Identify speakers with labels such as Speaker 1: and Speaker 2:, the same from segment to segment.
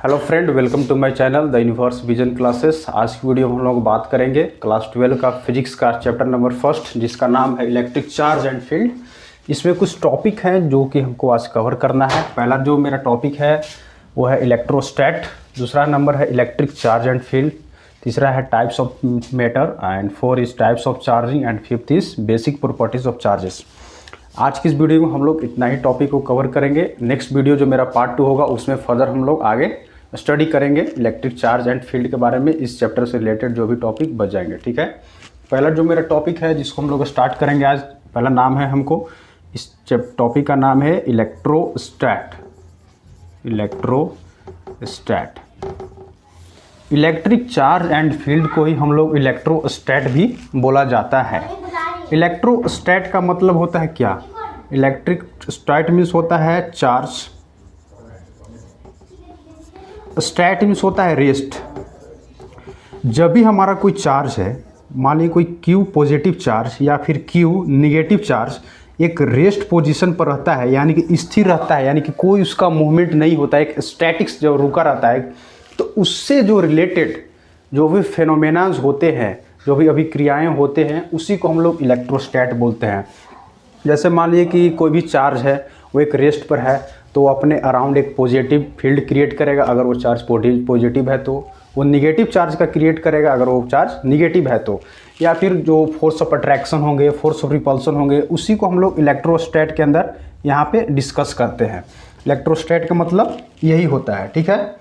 Speaker 1: Hello friend, welcome to my channel the universe vision classes. आज की video में हम लोग बात करेंगे क्लास 12 का फिजिक्स का चैप्टर नंबर फर्स्ट, जिसका नाम है इलेक्ट्रिक चार्ज एंड फील्ड। इसमें कुछ टॉपिक हैं जो कि हमको आज कवर करना है। पहला जो मेरा टॉपिक है वो है इलेक्ट्रोस्टैट, दूसरा नंबर है इलेक्ट्रिक चार्ज एंड फील्ड, तीसरा है types of matter and four is types of charging and fifth is basic properties of charges. आज की इस वीडियो में हम लोग इतना ही टॉपिक को कवर करेंगे। नेक्स्ट वीडियो जो मेरा पार्ट 2 होगा उसमें फर्दर हम लोग आगे स्टडी करेंगे इलेक्ट्रिक चार्ज एंड फील्ड के बारे में। इस चैप्टर से रिलेटेड जो भी टॉपिक बच जाएंगे, ठीक है। पहला जो मेरा टॉपिक है जिसको हम लोग स्टार्ट करेंगे आज, पहला नाम है हमको, इस टॉपिक का नाम है इलेक्ट्रोस्टैट। इलेक्ट्रोस्टैट, इलेक्ट्रिक चार्ज एंड फील्ड को ही हम लोग इलेक्ट्रोस्टैट भी बोला जाता है। इलेक्ट्रोस्टैट का मतलब होता है क्या? इलेक्ट्रिक स्टैट मीन्स होता है चार्ज, स्टैट मीन्स होता है रेस्ट। जब भी हमारा कोई चार्ज है, मान लीजिए कोई Q पॉजिटिव चार्ज या फिर Q निगेटिव चार्ज, एक रेस्ट पोजीशन पर रहता है, यानी कि स्थिर रहता है, यानी कि कोई उसका मूवमेंट नहीं होता है, एक स्टैटिक्स जो रुका रहता है, तो उससे जो रिलेटेड जो भी फेनोमेनाज होते हैं, जो भी अभिक्रियाएं होते हैं, उसी को हम लोग इलेक्ट्रोस्टैट बोलते हैं। जैसे मान लीजिए कि कोई भी चार्ज है वो एक रेस्ट पर है, तो वो अपने अराउंड एक पॉजिटिव फील्ड क्रिएट करेगा अगर वो चार्ज पॉजिटिव है, तो वो निगेटिव चार्ज का क्रिएट करेगा अगर वो चार्ज निगेटिव है, तो या फिर जो फोर्स ऑफ अट्रैक्शन होंगे, फोर्स ऑफ रिपल्सन होंगे, उसी को हम लोग इलेक्ट्रोस्टैट के अंदर यहाँ पे डिस्कस करते हैं। इलेक्ट्रोस्टैट का मतलब यही होता है, ठीक है।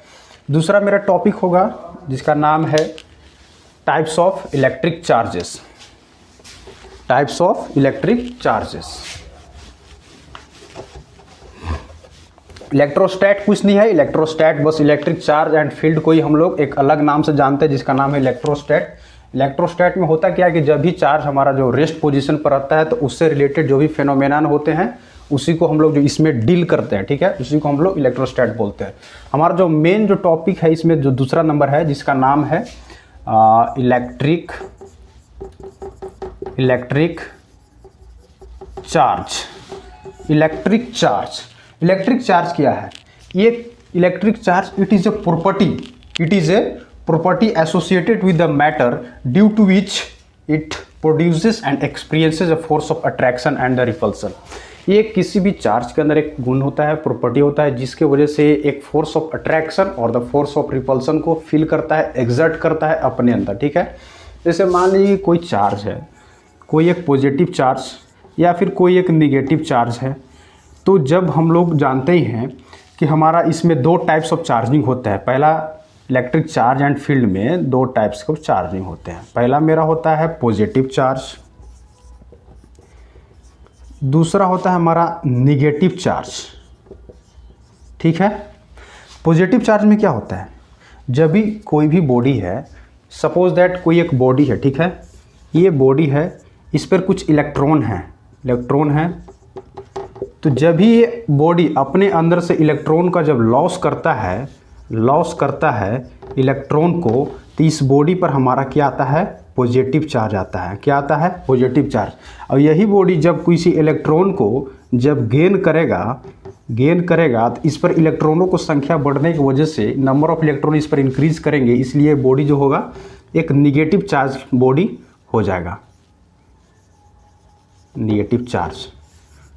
Speaker 1: दूसरा मेरा टॉपिक होगा जिसका नाम है types of electric charges. Types of electric charges. Electrostat कुछ नहीं है, इलेक्ट्रोस्टैट बस इलेक्ट्रिक चार्ज एंड फील्ड को ही हम लोग एक अलग नाम से जानते हैं जिसका नाम है इलेक्ट्रोस्टैट। इलेक्ट्रोस्टैट में होता क्या है कि जब भी चार्ज हमारा जो रेस्ट पोजीशन पर रहता है, तो उससे रिलेटेड जो भी फेनोमेनन होते हैं उसी को हम लोग जो इसमें डील करते हैं, ठीक है, उसी को हम लोग इलेक्ट्रोस्टैट बोलते हैं। हमारा जो मेन जो टॉपिक है इसमें जो दूसरा नंबर है जिसका नाम है electric charge. Electric charge, electric charge क्या है? ये electric charge it is a property associated with the matter due to which it produces and experiences a force of attraction and the repulsion। ये किसी भी चार्ज के अंदर एक गुण होता है, प्रॉपर्टी होता है, जिसके वजह से एक फोर्स ऑफ अट्रैक्शन और द फोर्स ऑफ रिपल्सन को फील करता है, एग्जर्ट करता है अपने अंदर, ठीक है। जैसे मान लीजिए कोई चार्ज है, कोई एक पॉजिटिव चार्ज या फिर कोई एक निगेटिव चार्ज है, तो जब हम लोग जानते ही हैं कि हमारा इसमें दो टाइप्स ऑफ चार्जिंग होता है। पहला इलेक्ट्रिक चार्ज एंड फील्ड में दो टाइप्स के चार्जिंग होते हैं। पहला मेरा होता है पॉजिटिव चार्ज, दूसरा होता है हमारा निगेटिव चार्ज, ठीक है। पॉजिटिव चार्ज में क्या होता है? जब भी कोई भी बॉडी है, सपोज दैट कोई एक बॉडी है, ठीक है, ये बॉडी है, इस पर कुछ इलेक्ट्रॉन है, तो जब भी ये बॉडी अपने अंदर से इलेक्ट्रॉन का जब लॉस करता है इलेक्ट्रॉन को, तो इस बॉडी पर हमारा क्या आता है? पॉजिटिव चार्ज आता है। क्या आता है? Positive charge. और यही बॉडी जब किसी इलेक्ट्रॉन को जब गेन करेगा तो इस पर इलेक्ट्रॉनों को संख्या बढ़ने की वजह से नंबर ऑफ इलेक्ट्रॉन इस पर इंक्रीज करेंगे, इसलिए बॉडी जो होगा एक निगेटिव चार्ज बॉडी हो जाएगा। निगेटिव चार्ज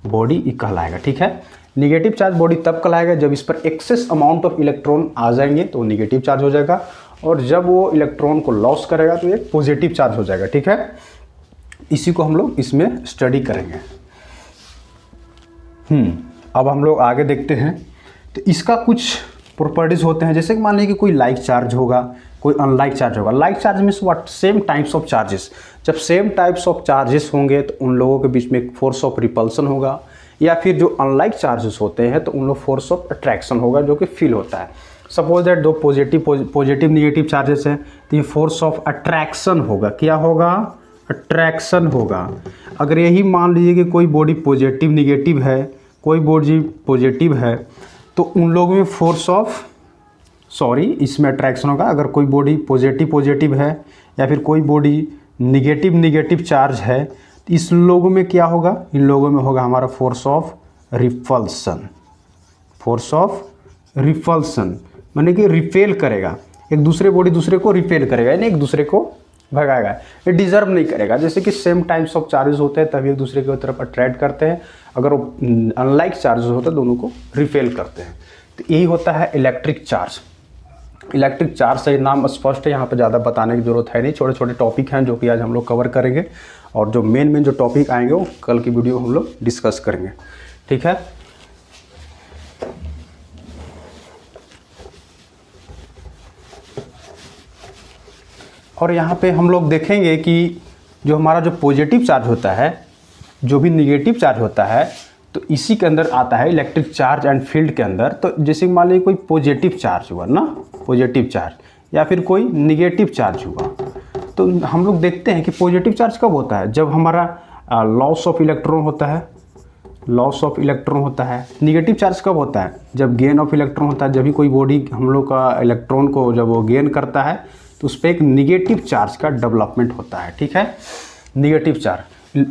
Speaker 1: बॉडी कहलाएगा, ठीक है। निगेटिव चार्ज बॉडी तब कहलाएगा जब इस पर एक्सेस अमाउंट ऑफ इलेक्ट्रॉन आ जाएंगे तो निगेटिव चार्ज हो जाएगा, और जब वो इलेक्ट्रॉन को लॉस करेगा तो एक पॉजिटिव चार्ज हो जाएगा, ठीक है। इसी को हम लोग इसमें स्टडी करेंगे। अब हम लोग आगे देखते हैं। तो इसका कुछ प्रॉपर्टीज होते हैं, जैसे कि मान लीजिए कि कोई लाइक चार्ज होगा, कोई अनलाइक चार्ज होगा। Like charge means what? Same types of charges. जब सेम टाइप्स ऑफ चार्जेस होंगे तो उन लोगों के बीच में एक फोर्स ऑफ रिपल्सन होगा, या फिर जो अनलाइक चार्जेस होते हैं तो उन लोग फोर्स ऑफ अट्रैक्शन होगा जो कि फील होता है। सपोज दैट दो पॉजिटिव निगेटिव चार्जेस हैं, तो ये फोर्स ऑफ अट्रैक्शन होगा। क्या होगा? अट्रैक्शन होगा। अगर यही मान लीजिए कि कोई बॉडी पॉजिटिव निगेटिव है, कोई बॉडी पॉजिटिव है, तो उन लोगों में इसमें अट्रैक्शन होगा। अगर कोई बॉडी पॉजिटिव है या फिर कोई बॉडी निगेटिव चार्ज है, इस लोगों में क्या होगा? इन लोगों में होगा हमारा फोर्स ऑफ रिपल्सन। माने कि रिपेल करेगा, एक दूसरे बॉडी दूसरे को रिपेल करेगा, यानी एक दूसरे को भगाएगा, ये डिजर्व नहीं करेगा। जैसे कि सेम टाइप्स ऑफ चार्जेस होते हैं तभी एक दूसरे की तरफ अट्रैक्ट करते हैं, अगर वो अनलाइक चार्जेस होते हैं दोनों को रिपेल करते हैं। तो यही होता है इलेक्ट्रिक चार्ज। इलेक्ट्रिक चार्ज से नाम स्पष्ट है, यहाँ पर ज़्यादा बताने की जरूरत है नहीं, छोटे छोटे टॉपिक हैं जो कि आज हम लोग कवर करेंगे, और जो मेन जो टॉपिक आएंगे वो कल की वीडियो हम लोग डिस्कस करेंगे, ठीक है। और यहाँ पे हम लोग देखेंगे कि जो हमारा जो पॉजिटिव चार्ज होता है, जो भी निगेटिव चार्ज होता है, तो इसी के अंदर आता है इलेक्ट्रिक चार्ज एंड फील्ड के अंदर। तो जैसे मान लीजिए कोई पॉजिटिव चार्ज हुआ ना, पॉजिटिव चार्ज, या फिर कोई निगेटिव चार्ज हुआ, तो हम लोग देखते हैं कि पॉजिटिव चार्ज कब होता है, जब हमारा लॉस ऑफ इलेक्ट्रॉन होता है, लॉस ऑफ इलेक्ट्रॉन होता है। निगेटिव चार्ज कब होता है, जब गेन ऑफ इलेक्ट्रॉन होता है। जब भी कोई बॉडी हम लोग का इलेक्ट्रॉन को जब वो गेन करता है तो उस पर एक निगेटिव चार्ज का डेवलपमेंट होता है, ठीक है, निगेटिव चार्ज।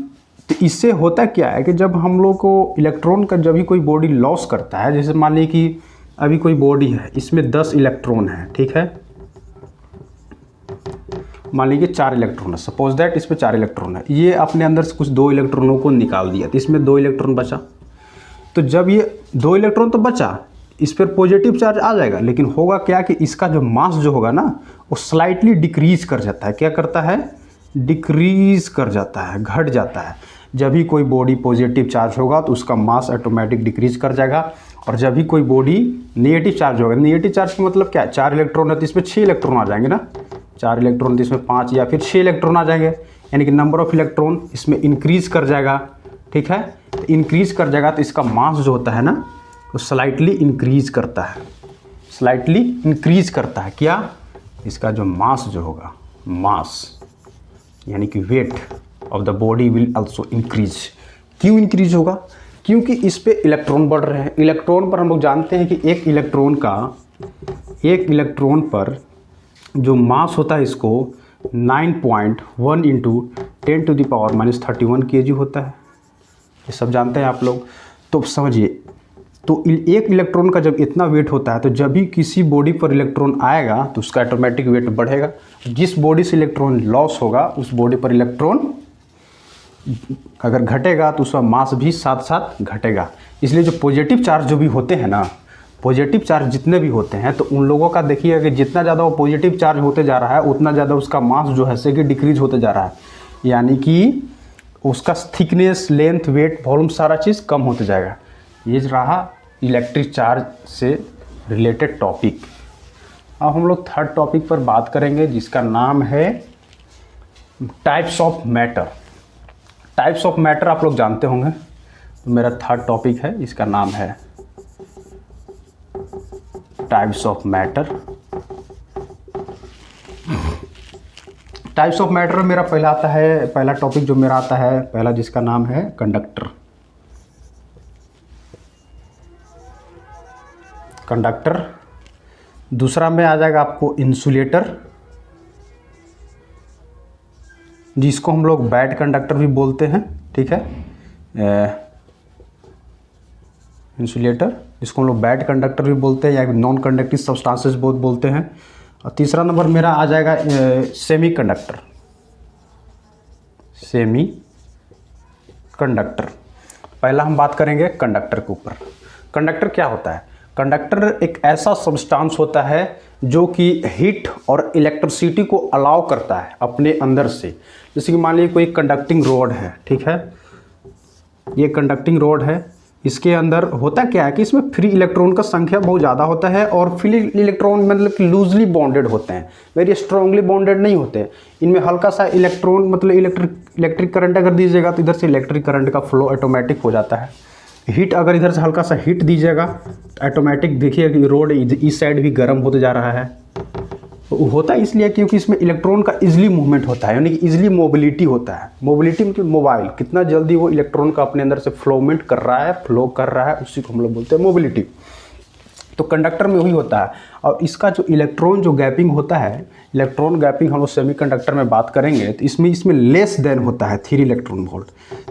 Speaker 1: तो इससे होता क्या है कि जब हम लोग को इलेक्ट्रॉन का जब भी कोई बॉडी लॉस करता है, जैसे मान लीजिए कि अभी कोई बॉडी है, इसमें 10 इलेक्ट्रॉन है, ठीक है, मान लीजिए 4 इलेक्ट्रॉन है, सपोज दैट इसमें 4 इलेक्ट्रॉन है, ये अपने अंदर से कुछ 2 इलेक्ट्रॉनों को निकाल दिया, तो इसमें 2 इलेक्ट्रॉन बचा। तो जब ये 2 इलेक्ट्रॉन तो बचा, इस पर पॉजिटिव चार्ज आ जाएगा, लेकिन होगा क्या कि इसका जो मास जो होगा ना वो स्लाइटली डिक्रीज कर जाता है। क्या करता है, डिक्रीज कर जाता है, घट जाता है। जब भी कोई बॉडी पॉजिटिव चार्ज होगा तो उसका मास ऑटोमेटिक डिक्रीज कर जाएगा, और जब भी कोई बॉडी नेगेटिव चार्ज होगा, नेगेटिव चार्ज का मतलब क्या है, 4 इलेक्ट्रॉन है तो इसमें 6 इलेक्ट्रॉन आ जाएंगे ना, 4 इलेक्ट्रॉन तो इसमें 5 या फिर 6 इलेक्ट्रॉन आ जाएंगे, यानी कि नंबर ऑफ इलेक्ट्रॉन इसमें इंक्रीज कर जाएगा, ठीक है। तो इंक्रीज कर जाएगा तो इसका मास जो होता है ना वो स्लाइटली इंक्रीज करता है, स्लाइटली इंक्रीज करता है। क्या, इसका जो मास जो होगा, मास यानी कि weight of the body will also increase. क्यों इंक्रीज होगा, क्योंकि इस पे इलेक्ट्रॉन बढ़ रहे हैं। इलेक्ट्रॉन पर हम लोग जानते हैं कि एक इलेक्ट्रॉन पर जो मास होता है इसको 9.1 इंटू 10⁻⁻³ kg होता है, ये सब जानते हैं आप लोग। तो समझिए, तो एक इलेक्ट्रॉन का जब इतना वेट होता है तो जब भी किसी बॉडी पर इलेक्ट्रॉन आएगा तो उसका ऑटोमेटिक वेट बढ़ेगा। जिस बॉडी से इलेक्ट्रॉन लॉस होगा उस बॉडी पर इलेक्ट्रॉन अगर घटेगा तो उसका मास भी साथ साथ घटेगा। इसलिए जो पॉजिटिव चार्ज जो भी होते हैं ना, पॉजिटिव चार्ज जितने भी होते हैं, तो उन लोगों का देखिए कि जितना ज़्यादा वो पॉजिटिव चार्ज होते जा रहा है उतना ज़्यादा उसका मास जो है कि डिक्रीज होते जा रहा है, यानी कि उसका थिकनेस, लेंथ, वेट, वॉल्यूम सारा चीज़ कम होते जाएगा। ये रहा इलेक्ट्रिक चार्ज से रिलेटेड टॉपिक। अब हम लोग थर्ड टॉपिक पर बात करेंगे जिसका नाम है types of matter. Types of matter आप लोग जानते होंगे, तो मेरा थर्ड टॉपिक है, इसका नाम है types of matter. Types of matter मेरा पहला टॉपिक जो मेरा आता है पहला, जिसका नाम है कंडक्टर। कंडक्टर। दूसरा में आ जाएगा आपको इंसुलेटर, जिसको हम लोग बैड कंडक्टर भी बोलते हैं, ठीक है, इंसुलेटर, जिसको हम लोग बैड कंडक्टर भी बोलते हैं या नॉन कंडक्टिव सब्सटेंसेस बहुत बोलते हैं। और तीसरा नंबर मेरा आ जाएगा सेमी कंडक्टर। Semi conductor. पहला हम बात करेंगे कंडक्टर के ऊपर। कंडक्टर क्या होता है, कंडक्टर एक ऐसा सब्सटेंस होता है जो कि हीट और इलेक्ट्रिसिटी को अलाउ करता है अपने अंदर से। जैसे कि मान लीजिए कोई कंडक्टिंग रोड है, ठीक है, ये कंडक्टिंग रोड है, इसके अंदर होता क्या है कि इसमें फ्री इलेक्ट्रॉन का संख्या बहुत ज़्यादा होता है, और फ्री इलेक्ट्रॉन मतलब कि लूजली बॉन्डेड होते हैं, वेरी स्ट्रांगली बॉन्डेड नहीं होते। इनमें हल्का सा इलेक्ट्रॉन मतलब इलेक्ट्रिक करंट अगर दीजिएगा तो इधर से इलेक्ट्रिक करंट का फ्लो ऑटोमेटिक हो जाता है। हीट अगर इधर से हल्का सा हीट दीजिएगा तो ऑटोमेटिक देखिए कि रोड इस साइड भी गर्म होते जा रहा है। होता है इसलिए क्योंकि इसमें इलेक्ट्रॉन का इजीली मूवमेंट होता है, यानी कि इजीली मोबिलिटी होता है। मोबिलिटी मतलब मोबाइल, कितना जल्दी वो इलेक्ट्रॉन का अपने अंदर से फ्लो कर रहा है, उसी को हम लोग बोलते हैं मोबिलिटी। तो कंडक्टर में वही होता है। और इसका जो इलेक्ट्रॉन जो गैपिंग होता है, इलेक्ट्रॉन गैपिंग हम लोग सेमीकंडक्टर में बात करेंगे तो इसमें लेस देन होता है 3 इलेक्ट्रॉन वोल्ट।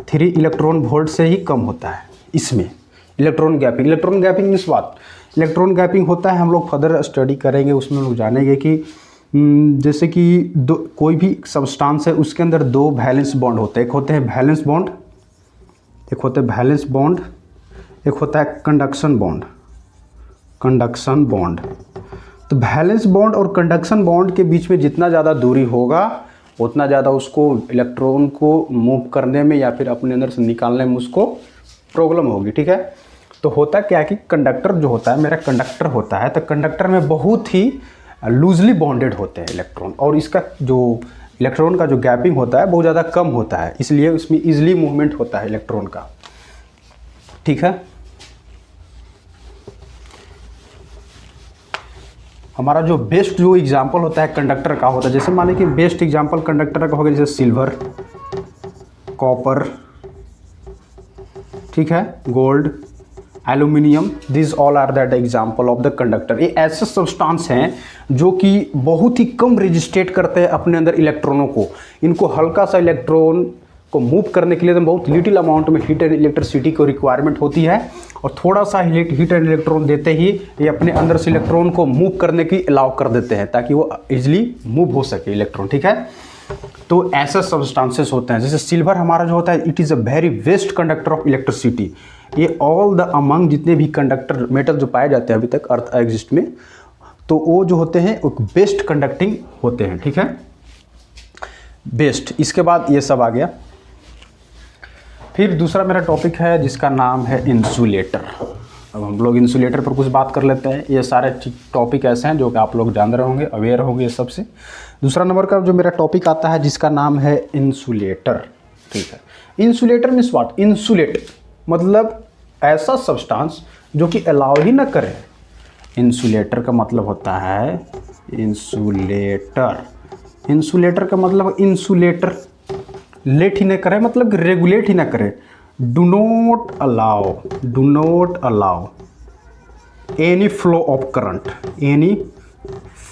Speaker 1: 3 इलेक्ट्रॉन वोल्ट से ही कम होता है इसमें electron gapping. Electron gapping means बात इलेक्ट्रॉन गैपिंग होता है, हम लोग फर्दर स्टडी करेंगे, उसमें लोग जानेंगे कि जैसे कि कोई भी सब्सटेंस है उसके अंदर दो वैलेंस बॉन्ड होते हैं, एक होते हैं वैलेंस बॉन्ड, एक होते हैं वैलेंस बॉन्ड, एक होता है कंडक्शन बॉन्ड, कंडक्शन बॉन्ड। तो वैलेंस बॉन्ड और कंडक्शन बॉन्ड के बीच में जितना ज़्यादा दूरी होगा उतना ज़्यादा उसको इलेक्ट्रॉन को मूव करने में या फिर अपने अंदर से निकालने में उसको प्रॉब्लम होगी, ठीक है। तो होता क्या है कि कंडक्टर जो होता है, मेरा कंडक्टर होता है, तो कंडक्टर में बहुत ही लूजली बॉन्डेड होते हैं इलेक्ट्रॉन, और इसका जो इलेक्ट्रॉन का जो गैपिंग होता है बहुत ज़्यादा कम होता है, इसलिए उसमें ईजिली मूवमेंट होता है इलेक्ट्रॉन का, ठीक है। हमारा जो बेस्ट जो एग्जांपल होता है कंडक्टर का होता है, जैसे मान लीजिए कि बेस्ट एग्जांपल कंडक्टर का होगा जैसे सिल्वर, कॉपर, ठीक है, gold, aluminium, this all are that example of the conductor. ये ऐसे सब्सटेंस हैं जो कि बहुत ही कम रेजिस्टेट करते हैं अपने अंदर इलेक्ट्रॉनों को। इनको हल्का सा इलेक्ट्रॉन को मूव करने के लिए तो बहुत लिटिल अमाउंट में हीट एंड इलेक्ट्रिसिटी को रिक्वायरमेंट होती है, और थोड़ा सा हीट एंड इलेक्ट्रॉन देते ही ये अपने अंदर से इलेक्ट्रॉन को मूव करने की अलाउ कर देते हैं ताकि वो इजिली मूव हो सके इलेक्ट्रॉन, ठीक है। तो ऐसे सब्सटेंसेस होते हैं, जैसे सिल्वर हमारा जो होता है, it is a very best conductor of electricity. ये ऑल द अमंग जितने भी कंडक्टर मेटल जो पाए जाते हैं अभी तक अर्थ एग्जिस्ट में, तो वो जो होते हैं वो बेस्ट कंडक्टिंग होते हैं, ठीक है, बेस्ट। इसके बाद ये सब आ गया। फिर दूसरा मेरा टॉपिक है जिसका नाम है इंसुलेटर। अब हम लोग इंसुलेटर पर कुछ बात कर लेते हैं। ये सारे टॉपिक ऐसे हैं जो कि आप लोग जान रहे होंगे, अवेयर होंगे सबसे। दूसरा नंबर का जो मेरा टॉपिक आता है जिसका नाम है इंसुलेटर, ठीक है। Insulator means what? इंसुलेट मतलब ऐसा सब्सटेंस जो कि अलाउ ही ना करे। इंसुलेटर का मतलब होता है इंसुलेटर, इंसुलेटर का मतलब इंसुलेटर लेट ही ना करे, मतलब कि रेगुलेट ही ना करे। Do not allow any flow of current, any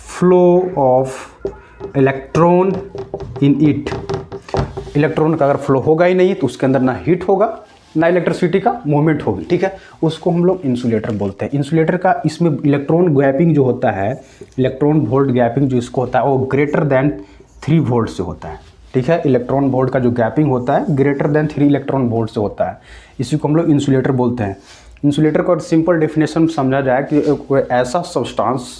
Speaker 1: flow of electron in it. Electron का अगर फ्लो होगा ही नहीं तो उसके अंदर ना हीट होगा ना इलेक्ट्रिसिटी का मूवमेंट होगी, ठीक है। उसको हम लोग इंसुलेटर बोलते हैं। इंसुलेटर का इसमें इलेक्ट्रॉन गैपिंग जो होता है, इलेक्ट्रॉन वोल्ट गैपिंग जो इसको होता है वो ग्रेटर देन 3 वोल्ट से होता है, ठीक है। इलेक्ट्रॉन वोल्ट का जो गैपिंग होता है ग्रेटर देन 3 इलेक्ट्रॉन वोल्ट से होता है, इसी को हम लोग इंसुलेटर बोलते हैं। इंसुलेटर का सिंपल डेफिनेशन समझा जाए कि कोई ऐसा substance,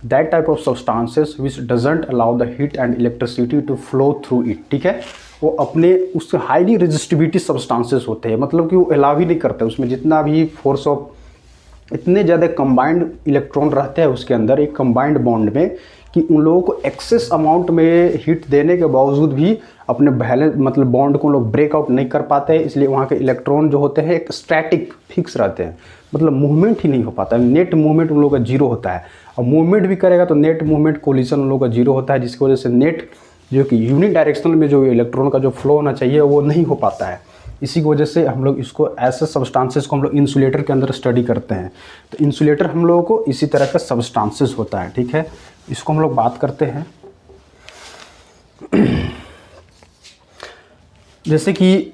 Speaker 1: that type of substances which doesn't allow the heat and electricity to flow through it, ठीक है। वो अपने उससे हाईली रेजिस्टिविटी सब्सटेंसेस होते हैं, मतलब कि वो अलाउ ही नहीं करते, उसमें जितना भी फोर्स ऑफ इतने ज़्यादा कंबाइंड इलेक्ट्रॉन रहते हैं उसके अंदर एक कंबाइंड बॉन्ड में, कि उन लोगों को एक्सेस अमाउंट में हीट देने के बावजूद भी अपने बैलेंस मतलब बॉन्ड को लोग ब्रेकआउट नहीं कर पाते हैं। इसलिए वहाँ के इलेक्ट्रॉन जो होते हैं एक स्टैटिक फिक्स रहते हैं, मतलब मूवमेंट ही नहीं हो पाता है। नेट मूवमेंट उन लोगों का जीरो होता है, और मूवमेंट भी करेगा तो नेट मूवमेंट कोलिशन उन लोगों का जीरो होता है, जिसकी वजह से नेट जो कि यूनिट डायरेक्शनल में जो इलेक्ट्रॉन का जो फ्लो होना चाहिए वो नहीं हो पाता है। इसी की वजह से हम लोग इसको ऐसे सब्सटेंसेस को हम लोग इंसुलेटर के अंदर स्टडी करते हैं। तो इंसुलेटर हम लोगों को इसी तरह का सब्सटेंसेस होता है, ठीक है। इसको हम लोग बात करते हैं जैसे कि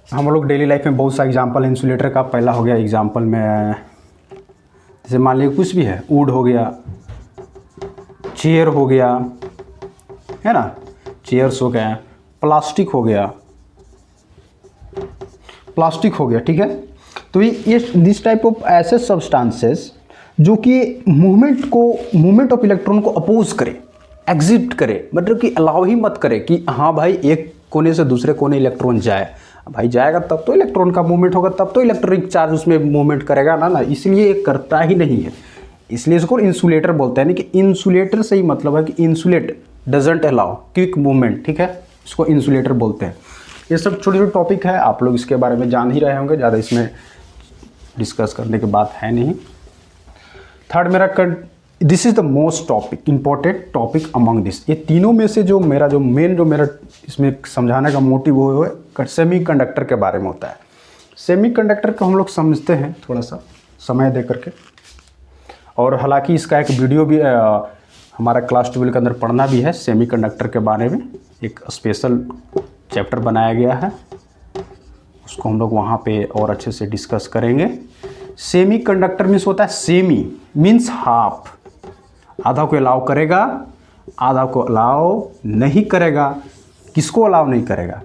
Speaker 1: हम लोग डेली लाइफ में बहुत सा एग्जांपल इंसुलेटर का। पहला हो गया एग्जांपल में, जैसे मान लीजिए कुछ भी है, वुड हो गया, चेयर हो गया, है ना, चेयर्स हो गए, प्लास्टिक हो गया, ठीक है। तो ये दिस टाइप ऑफ ऐसे सब्सटेंसेस जो कि मूवमेंट ऑफ इलेक्ट्रॉन को अपोज करे, एग्जिट करे, मतलब कि अलाउ ही मत करे कि हाँ भाई एक कोने से दूसरे कोने इलेक्ट्रॉन जाए। भाई जाएगा तब तो इलेक्ट्रॉन का मूवमेंट होगा, तब तो इलेक्ट्रिक चार्ज उसमें मूवमेंट करेगा ना, इसलिए ये करता ही नहीं है। इसलिए इसको इंसुलेटर बोलते हैं। यानी कि इंसुलेटर से ही मतलब है कि insulate doesn't allow quick movement, ठीक है, इसको इंसुलेटर बोलते हैं। ये सब छोटे छोटे टॉपिक है, आप लोग इसके बारे में जान ही रहे होंगे, ज़्यादा इसमें डिस्कस करने की बात है नहीं। थर्ड मेरा this is the most topic important topic among this. ये तीनों में से जो मेरा इसमें समझाने का मोटिव वो है सेमी कंडक्टर के बारे में होता है। सेमी कंडक्टर को हम लोग समझते हैं थोड़ा सा समय दे करके, और हालांकि इसका एक वीडियो भी हमारा क्लास 12 के अंदर पढ़ना भी है। सेमी कंडक्टर के बारे में एक स्पेशल चैप्टर बनाया गया है, उसको हम लोग वहाँ पे और अच्छे से डिस्कस करेंगे। सेमी कंडक्टर मीन्स होता है सेमी मीन्स हाफ, आधा को अलाउ करेगा, आधा को अलाउ नहीं करेगा। किसको अलाउ नहीं करेगा?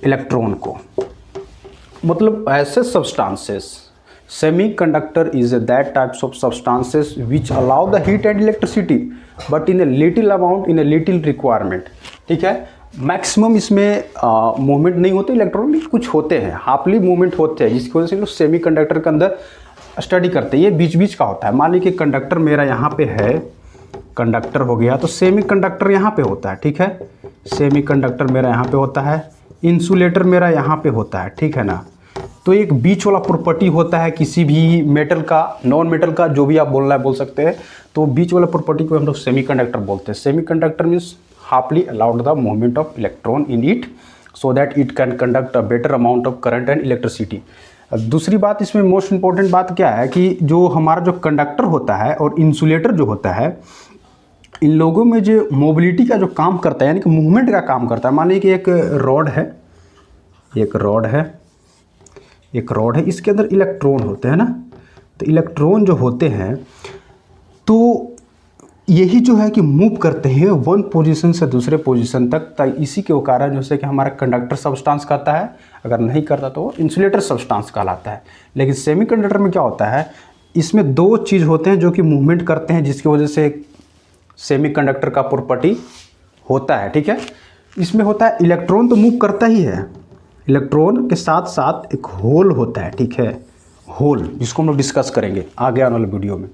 Speaker 1: इलेक्ट्रॉन को। मतलब ऐसे substances, semiconductor is that types of substances which allow the heat and electricity but in a little amount in a little requirement. ठीक है, मैक्सिमम इसमें मूवमेंट नहीं होते, इलेक्ट्रॉन भी कुछ होते हैं, हाफली मूवमेंट होते हैं, जिसकी वजह से लोग सेमीकंडक्टर के अंदर स्टडी करते हैं। ये बीच बीच का होता है। मान लीजिए कि कंडक्टर मेरा यहाँ पे है, कंडक्टर हो गया, तो सेमीकंडक्टर यहाँ पे होता है। ठीक है, सेमीकंडक्टर मेरा यहाँ पे होता है, इंसुलेटर मेरा यहाँ पे होता है। ठीक है ना, तो एक बीच वाला प्रॉपर्टी होता है किसी भी मेटल का, नॉन मेटल का, जो भी आप बोलना है बोल सकते हैं। तो बीच वाला प्रॉपर्टी को हम लोग सेमीकंडक्टर बोलते हैं। Semiconductor means halfly allowed the movement of electron in it so that it can conduct a better amount of current and electricity. दूसरी बात इसमें मोस्ट इंपॉर्टेंट बात क्या है कि जो हमारा जो कंडक्टर होता है और इंसुलेटर जो होता है, इन लोगों में जो मोबिलिटी का जो काम करता है, यानी कि मूवमेंट का काम करता है। मान लीजिए कि एक रॉड है, एक रॉड है, एक रॉड है, इसके अंदर इलेक्ट्रॉन होते हैं ना। तो इलेक्ट्रॉन जो होते हैं तो यही जो है कि मूव करते हैं वन पोजीशन से दूसरे पोजीशन तक। तो इसी के कारण जैसे कि हमारा कंडक्टर सब्सटेंस कहता है, अगर नहीं करता तो इंसुलेटर सब्सटेंस कहलाता है। लेकिन सेमीकंडक्टर में क्या होता है, इसमें दो चीज़ होते हैं जो कि मूवमेंट करते हैं, जिसकी वजह से सेमीकंडक्टर का प्रॉपर्टी होता है। ठीक है, इसमें होता है इलेक्ट्रॉन तो मूव करता ही है, इलेक्ट्रॉन के साथ साथ एक होल होता है। ठीक है, होल, जिसको हम लोग डिस्कस करेंगे आगे आने वाले वीडियो में।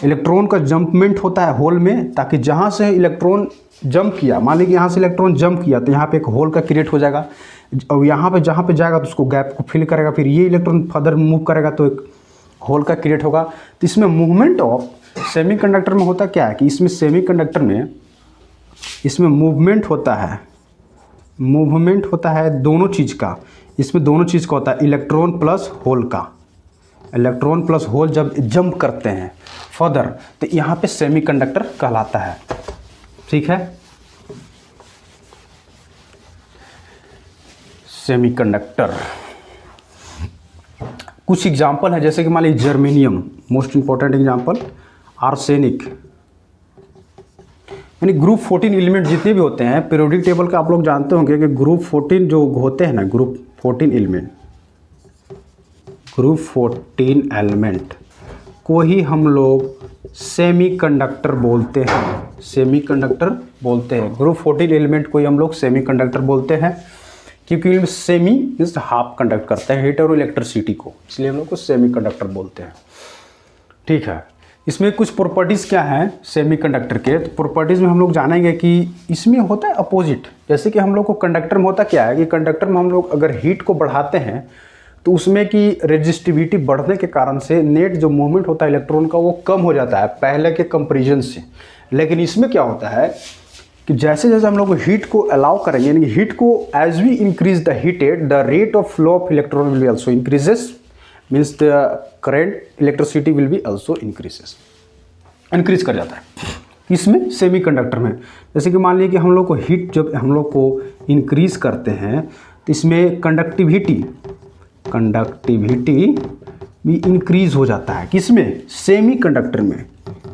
Speaker 1: इलेक्ट्रॉन का जंपमेंट होता है होल में, ताकि जहाँ से इलेक्ट्रॉन जंप किया, मान लीजिए यहाँ से इलेक्ट्रॉन जंप किया तो यहाँ पे एक होल का क्रिएट हो जाएगा, और यहाँ पे जहाँ पे जाएगा तो उसको गैप को फिल करेगा, फिर ये इलेक्ट्रॉन फर्दर मूव करेगा तो एक होल का क्रिएट होगा। तो इसमें मूवमेंट ऑफ सेमीकंडक्टर में होता क्या है कि इसमें सेमीकंडक्टर में इसमें मूवमेंट होता है, मूवमेंट होता है दोनों चीज़ का। इसमें दोनों चीज़ का होता है, इलेक्ट्रॉन प्लस होल का। इलेक्ट्रॉन प्लस होल जब जंप करते हैं फर्दर, तो यहाँ पे सेमीकंडक्टर कहलाता है। ठीक है, सेमीकंडक्टर कुछ एग्जाम्पल है, जैसे कि मान लीजिए germanium, most important example, arsenic, यानी ग्रुप 14 एलिमेंट जितने भी होते हैं पीरियोडिक टेबल का आप लोग जानते होंगे कि ग्रुप 14 जो होते हैं ना, ग्रुप 14 एलिमेंट, ग्रुप 14 एलिमेंट को ही हम लोग सेमीकंडक्टर बोलते हैं, सेमीकंडक्टर बोलते हैं। ग्रुप 14 एलिमेंट को ही हम लोग सेमीकंडक्टर बोलते हैं, क्योंकि सेमी मीन्स हाफ कंडक्ट करते हैं हीट और इलेक्ट्रिसिटी को, इसलिए हम लोग को सेमीकंडक्टर बोलते हैं। ठीक है, इसमें कुछ प्रॉपर्टीज़ क्या हैं सेमीकंडक्टर के, तो प्रॉपर्टीज़ में हम लोग जानेंगे कि इसमें होता है अपोजिट। जैसे कि हम लोग को कंडक्टर में होता क्या है कि कंडक्टर में हम लोग अगर हीट को बढ़ाते हैं तो उसमें की रेजिस्टिविटी बढ़ने के कारण से नेट जो मूवमेंट होता है इलेक्ट्रॉन का वो कम हो जाता है पहले के कंपेरिजन से। लेकिन इसमें क्या होता है कि जैसे जैसे हम लोग हीट को अलाउ करेंगे, यानी हीट को as we increase the heated the rate of flow of electron will be also increases, means the current electricity will be also increases, increase कर जाता है। इसमें सेमीकंडक्टर में जैसे कि मान लीजिए कि हम लोग को हीट जब हम लोग को इंक्रीज करते हैं तो इसमें कंडक्टिविटी भी इंक्रीज हो जाता है। किसमें? सेमीकंडक्टर में।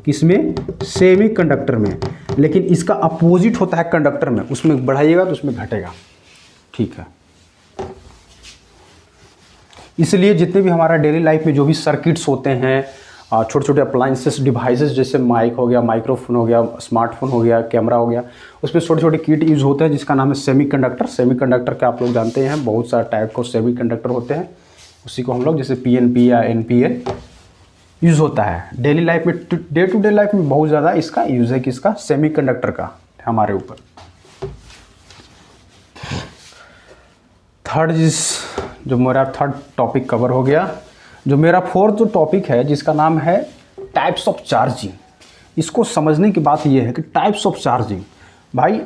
Speaker 1: किसमें? सेमीकंडक्टर में। लेकिन इसका अपोजिट होता है कंडक्टर में, उसमें बढ़ाइएगा तो उसमें घटेगा। ठीक है, इसलिए जितने भी हमारा डेली लाइफ में जो भी सर्किट्स होते हैं, छोटे छोटे अप्लाइंसेस डिवाइसेस जैसे माइक हो गया, माइक्रोफोन हो गया, स्मार्टफोन हो गया, कैमरा हो गया, उसमें छोटे छोटे किट यूज़ होते हैं जिसका नाम है सेमीकंडक्टर। सेमीकंडक्टर के आप लोग जानते हैं बहुत सारा टाइप को सेमीकंडक्टर होते हैं, उसी को हम लोग जैसे PNP या NPA यूज़ होता है डेली लाइफ में, डे टू डे लाइफ में बहुत ज़्यादा इसका यूज़ है, किसका? सेमीकंडक्टर का हमारे ऊपर। थर्ड जो मेरा थर्ड टॉपिक कवर हो गया। जो मेरा फोर्थ जो टॉपिक है जिसका नाम है टाइप्स ऑफ चार्जिंग। इसको समझने की बात यह है कि टाइप्स ऑफ चार्जिंग, भाई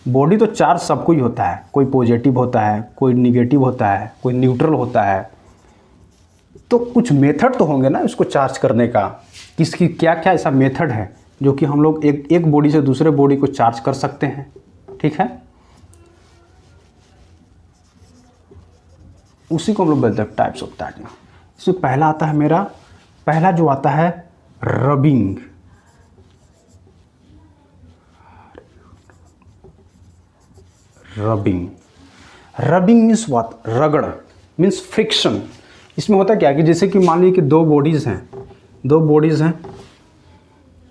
Speaker 1: बॉडी तो चार्ज सबको ही होता है, कोई पॉजिटिव होता है, कोई निगेटिव होता है, कोई न्यूट्रल होता है, तो कुछ मेथड तो होंगे ना इसको चार्ज करने का। किसकी क्या क्या ऐसा मेथड है जो कि हम लोग एक बॉडी से दूसरे बॉडी को चार्ज कर सकते हैं। ठीक है, उसी को हम लोग बोलते हैं टाइप्स ऑफ चार्जिंग। इसमें पहला आता है मेरा, पहला जो आता है rubbing. Rubbing, rubbing means what, रगड़, मीन्स फ्रिक्शन। इसमें होता क्या है कि जैसे कि मान लीजिए कि दो बॉडीज़ हैं,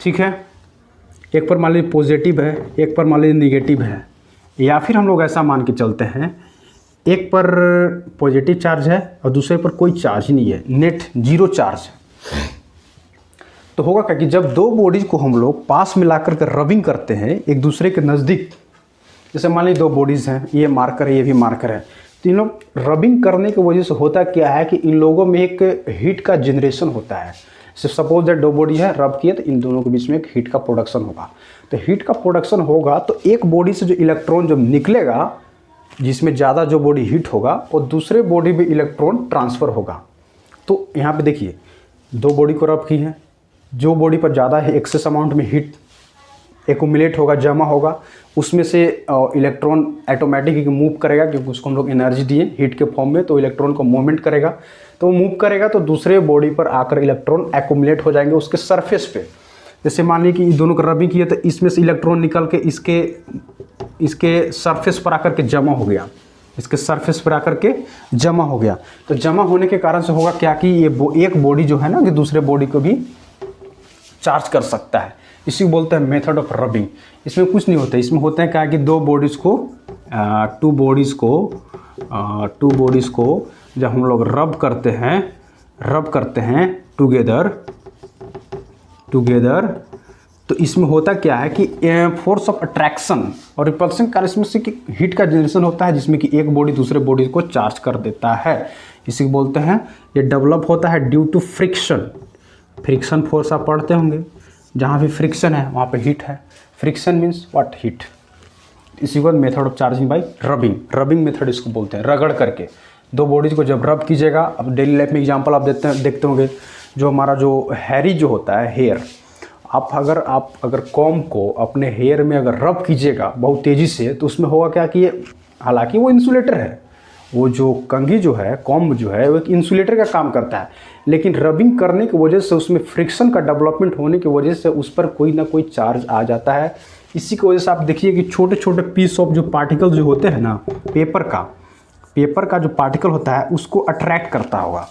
Speaker 1: ठीक है, एक पर मान लीजिए पॉजिटिव है, एक पर मान लीजिए निगेटिव है, या फिर हम लोग ऐसा मान के चलते हैं एक पर पॉजिटिव चार्ज है और दूसरे पर कोई चार्ज ही नहीं है, नेट जीरो चार्ज है। तो होगा क्या कि जब दो बॉडीज को हम लोग पास मिला करके रबिंग करते हैं एक दूसरे के नज़दीक, जैसे मान लीजिए दो बॉडीज़ हैं, ये मार्कर है, ये भी मार्कर है, तो इन लोग रबिंग करने की वजह से होता क्या है कि इन लोगों में एक हीट का जनरेशन होता है। सपोज दैट दो बॉडी है, रब किए तो इन दोनों के बीच में एक हीट का प्रोडक्शन होगा। तो हीट का प्रोडक्शन होगा तो एक बॉडी से जो इलेक्ट्रॉन जब निकलेगा, जिसमें ज़्यादा जो बॉडी हीट होगा और दूसरे बॉडी में इलेक्ट्रॉन ट्रांसफ़र होगा। तो यहाँ पे देखिए दो बॉडी को रब की है, जो बॉडी पर ज़्यादा है एक्सेस अमाउंट में हीट एक्यूमुलेट होगा, जमा होगा, उसमें से इलेक्ट्रॉन ऑटोमेटिक मूव करेगा, क्योंकि उसको हम लोग एनर्जी दिए हीट के फॉर्म में, तो इलेक्ट्रॉन को मूवमेंट करेगा, तो वो मूव करेगा तो दूसरे बॉडी पर आकर इलेक्ट्रॉन एक्यूमुलेट हो जाएंगे उसके सरफेस पे। जैसे मान लीजिए कि दोनों का रबिंग किया तो इसमें से इलेक्ट्रॉन निकल के इसके सरफेस पर आकर के जमा हो गया, इसके सरफेस पर आकर के जमा हो गया। तो जमा होने के कारण से होगा क्या कि ये एक बॉडी जो है ना कि दूसरे बॉडी को भी चार्ज कर सकता है। इसी को बोलते हैं मेथड ऑफ रबिंग। इसमें कुछ नहीं होता, इसमें होता है क्या कि टू बॉडीज़ को जब हम लोग रब करते हैं टुगेदर, तो इसमें होता क्या है कि फोर्स ऑफ अट्रैक्शन और रिपल्सन कार्य इसमें से कि हीट का जनरेशन होता है, जिसमें कि एक बॉडी दूसरे बॉडी को चार्ज कर देता है। इसी को बोलते हैं, ये डेवलप होता है ड्यू टू फ्रिक्शन फोर्स। आप पढ़ते होंगे, जहाँ भी फ्रिक्शन है वहाँ पे हीट है। Friction means what, heat. इसी को method of charging by rubbing method इसको बोलते हैं, रगड़ करके दो बॉडीज को जब रब कीजिएगा। अब डेली लाइफ में एग्जांपल आप देखते होंगे, जो हमारा जो हेयर जो होता है, हेयर, आप अगर कॉम्ब को अपने हेयर में अगर रब कीजिएगा बहुत तेज़ी से, तो उसमें होगा क्या कि ये, हालांकि वो इंसुलेटर है, वो जो कंघी जो है, कॉम्ब जो है, वो एक इंसुलेटर का काम करता है, लेकिन रबिंग करने की वजह से उसमें फ्रिक्शन का डेवलपमेंट होने की वजह से उस पर कोई ना कोई चार्ज आ जाता है। इसी की वजह से आप देखिए कि छोटे छोटे पीस ऑफ जो पार्टिकल जो होते हैं ना, पेपर का जो पार्टिकल होता है उसको अट्रैक्ट करता होगा।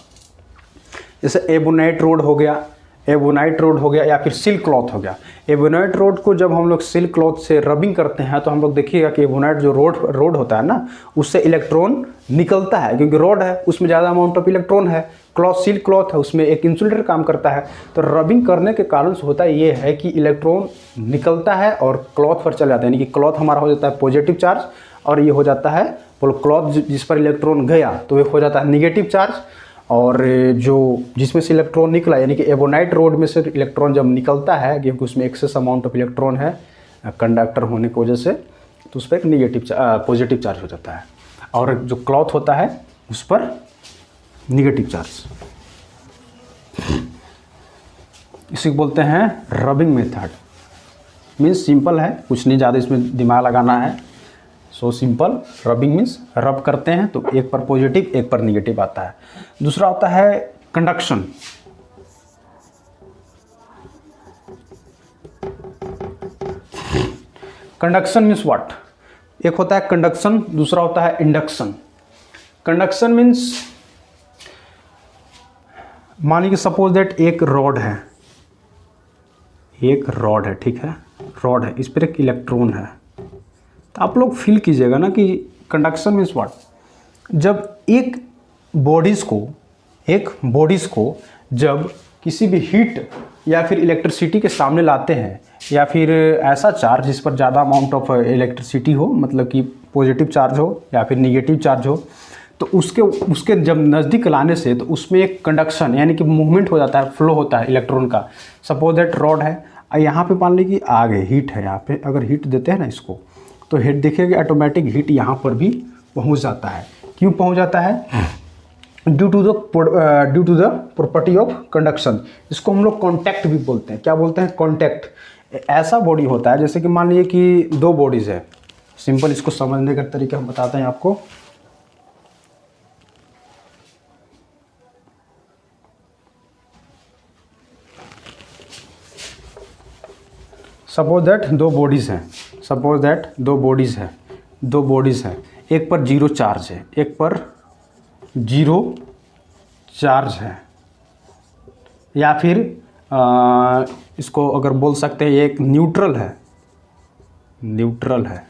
Speaker 1: जैसे एबोनाइट रोड हो गया या फिर सिल्क क्लॉथ हो गया। एबोनाइट रोड को जब हम लोग सिल्क क्लॉथ से रबिंग करते हैं तो हम लोग देखिएगा कि एबोनाइट जो रोड होता है ना, उससे इलेक्ट्रॉन निकलता है, क्योंकि रोड है उसमें ज़्यादा अमाउंट ऑफ इलेक्ट्रॉन है। सिल्क क्लॉथ है, उसमें एक इंसुलेटर काम करता है। तो रबिंग करने के कारण से होता ये है कि इलेक्ट्रॉन निकलता है और क्लॉथ पर चला जाता है, यानी कि क्लॉथ हमारा हो जाता है पॉजिटिव चार्ज, और ये हो जाता है क्लॉथ जिस पर इलेक्ट्रॉन गया तो ये हो जाता है निगेटिव चार्ज। और जो जिसमें से इलेक्ट्रॉन निकला, यानी कि एबोनाइट रोड में से इलेक्ट्रॉन जब निकलता है, क्योंकि उसमें एक्सेस अमाउंट ऑफ इलेक्ट्रॉन है कंडक्टर होने की वजह से, तो उस पर एक पॉजिटिव चार्ज हो जाता है, और जो क्लॉथ होता है उस पर निगेटिव चार्ज। इसी को बोलते हैं रबिंग मेथड। मीन्स सिंपल है, कुछ नहीं ज़्यादा इसमें दिमाग लगाना है। सो सिंपल, रबिंग मीन्स रब करते हैं तो एक पर पॉजिटिव एक पर निगेटिव आता है। दूसरा होता है कंडक्शन। कंडक्शन मीन्स व्हाट, एक होता है कंडक्शन, दूसरा होता है इंडक्शन। कंडक्शन मीन्स मान लीजिए सपोज दैट एक रॉड है, ठीक है, रॉड है, इस पर एक इलेक्ट्रॉन है। तो आप लोग फील कीजिएगा ना कि कंडक्शन मीन्स व्हाट, जब एक बॉडीज़ को जब किसी भी हीट या फिर इलेक्ट्रिसिटी के सामने लाते हैं, या फिर ऐसा चार्ज जिस पर ज़्यादा अमाउंट ऑफ इलेक्ट्रिसिटी हो, मतलब कि पॉजिटिव चार्ज हो या फिर निगेटिव चार्ज हो, तो उसके जब नज़दीक लाने से तो उसमें एक कंडक्शन यानी कि मूवमेंट हो जाता है, फ्लो होता है इलेक्ट्रॉन का। सपोज दैट रॉड है, यहाँ पे मान लीजिए आग है, हीट है, यहाँ पे अगर हीट देते हैं ना इसको, तो हीट देखिएगा ऑटोमेटिक हीट यहाँ पर भी पहुँच जाता है। क्यों पहुँच जाता है? Due to the property of conduction. इसको हम लोग कॉन्टैक्ट भी बोलते हैं। क्या बोलते हैं? कॉन्टैक्ट। ऐसा बॉडी होता है जैसे कि मान लीजिए कि दो बॉडीज़ है, सिंपल इसको समझने का तरीका हम बताते हैं आपको। सपोज दैट दो बॉडीज़ हैं, सपोज दैट दो बॉडीज़ हैं, एक पर जीरो चार्ज है, एक पर जीरो चार्ज है, या फिर इसको अगर बोल सकते हैं ये एक न्यूट्रल है,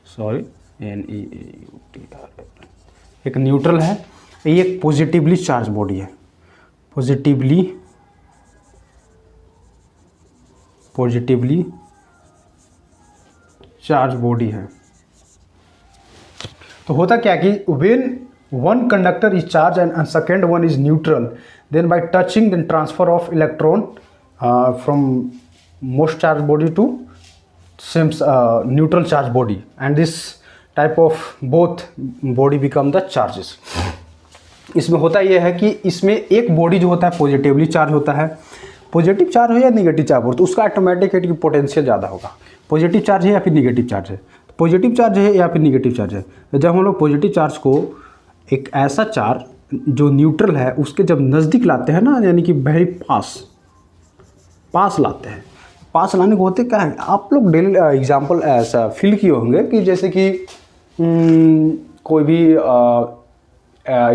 Speaker 1: सॉरी NEUTRL, एक न्यूट्रल है, ये एक पॉजिटिवली चार्ज बॉडी है, पॉजिटिवली चार्ज बॉडी है। तो होता क्या कि when one conductor is charge and second one is neutral, then by touching then transfer of electron from most charge body to same neutral charge body, and this type of both body become the charges. इसमें होता यह है कि इसमें एक body जो होता है पॉजिटिवली चार्ज होता है, पॉजिटिव चार्ज हो या नेगेटिव चार्ज हो तो उसका ऑटोमेटिक है कि पोटेंशियल ज़्यादा होगा, पॉजिटिव चार्ज है या फिर नेगेटिव चार्ज है, पॉजिटिव चार्ज है या फिर नेगेटिव चार्ज है। तो जब हम लोग पॉजिटिव चार्ज को एक ऐसा चार्ज जो न्यूट्रल है उसके जब नज़दीक लाते हैं ना, यानी कि वेरी पास लाते हैं, पास लाने को होते क्या है, आप लोग डेली एग्जाम्पल ऐसा फील किए होंगे कि जैसे कि कोई भी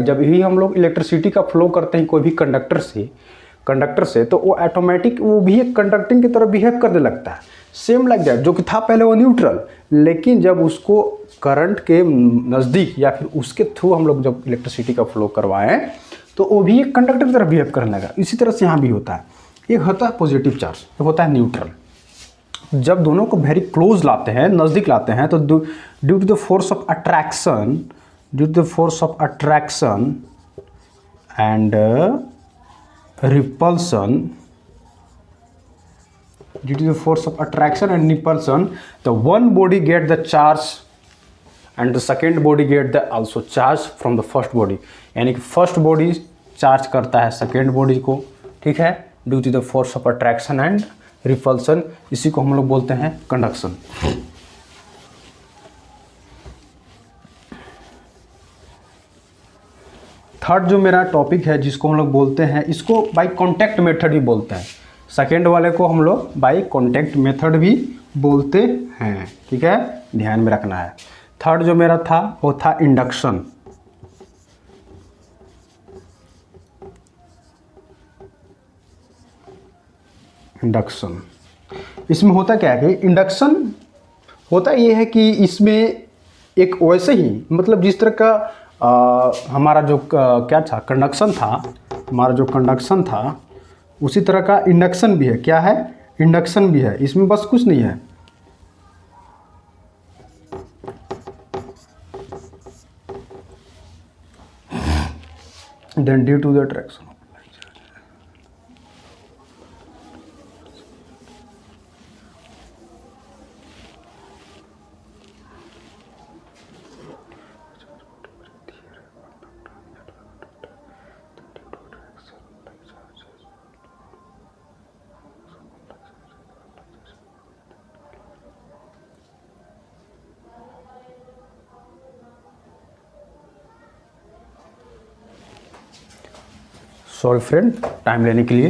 Speaker 1: जब ही हम लोग इलेक्ट्रिसिटी का फ्लो करते हैं कोई भी कंडक्टर से तो वो ऑटोमेटिक वो भी एक कंडक्टिंग की तरह बिहेव करने लगता है, सेम लाइक दैट, जो कि था पहले वो न्यूट्रल, लेकिन जब उसको करंट के नज़दीक या फिर उसके थ्रू हम लोग जब इलेक्ट्रिसिटी का फ्लो करवाएं तो वो भी एक कंडक्टर की तरह बिहेव करने लगा। इसी तरह से यहाँ भी होता है, एक होता है पॉजिटिव चार्ज, एक होता है न्यूट्रल। जब दोनों को वेरी क्लोज लाते हैं, नज़दीक लाते हैं, तो due to the force of attraction and repulsion, due to the force of attraction and repulsion, the one body get the charge and the second body get the also charge from the first body, यानी कि first body charge करता है second body को, ठीक है, due to the force of attraction and repulsion. इसी को हम लोग बोलते हैं कंडक्शन। थर्ड जो मेरा टॉपिक है जिसको हम लोग बोलते हैं, इसको बाय कांटेक्ट मेथड भी बोलते हैं, सेकेंड वाले को हम लोग बाय कांटेक्ट मेथड भी बोलते हैं, ठीक है, ध्यान में रखना है। थर्ड जो मेरा था वो था इंडक्शन। इसमें होता क्या है कि इंडक्शन होता ये है कि इसमें एक वैसे ही मतलब जिस तरह का हमारा जो क्या था कंडक्शन था, हमारा जो कंडक्शन था उसी तरह का इंडक्शन भी है। क्या है? इंडक्शन भी है। इसमें बस कुछ नहीं है, then due to the attraction sorry friend time लेने के लिए।